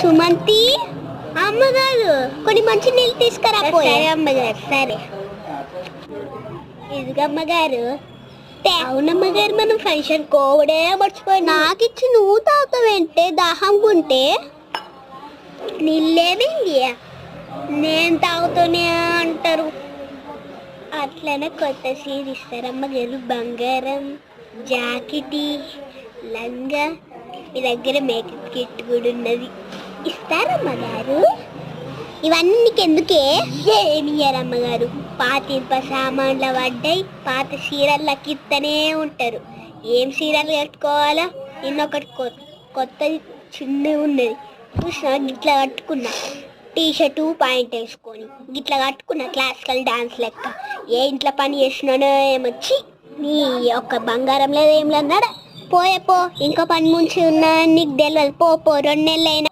సుమంతి అమ్మగారు కొన్ని మంచి నీళ్ళు తీసుకురా. అమ్మగారు సరే. ఇదిగమ్మగారు. అవునమ్మగారు, మనం ఫంక్షన్ కోవడే మర్చిపోయి నాకు ఇచ్చి నువ్వు తాగుతావేంటే దాహం ఉంటే. నీళ్ళేమింది నేను తాగుతూనే అంటారు. అట్లనే కొత్త సీర ఇస్తారమ్మగారు. బంగారం, జాకెటి, లంగా, మీ దగ్గర మేకప్ కిట్ కూడా ఉన్నది. ఇస్తారమ్మగారు. ఇవన్నీ నీకెందుకే? ఏమి ఇయ్యారమ్మగారు. పాత ఇనుప సామాన్లు పడ్డాయి, పాత చీరలకి ఇస్తూనే ఉంటారు. ఏం చీరలు కట్టుకోవాలా? నిన్నొకటి కొత్తది చిన్నగా ఉన్నది చూసినా, గిట్లా కట్టుకున్నా. టీషర్టు పాయింట్ వేసుకొని గిట్లా కట్టుకున్నా, క్లాసికల్ డాన్స్ లెక్క. ఏ ఇంట్లో పని చేసినానో ఏమొచ్చి నీ ఒక్క బంగారం లేదు ఏం లేదన్నాడా. పోయే పో, ఇంకో పని ముంచి ఉన్నా నీకు తెలియదు. పో 2 నెలలు అయినా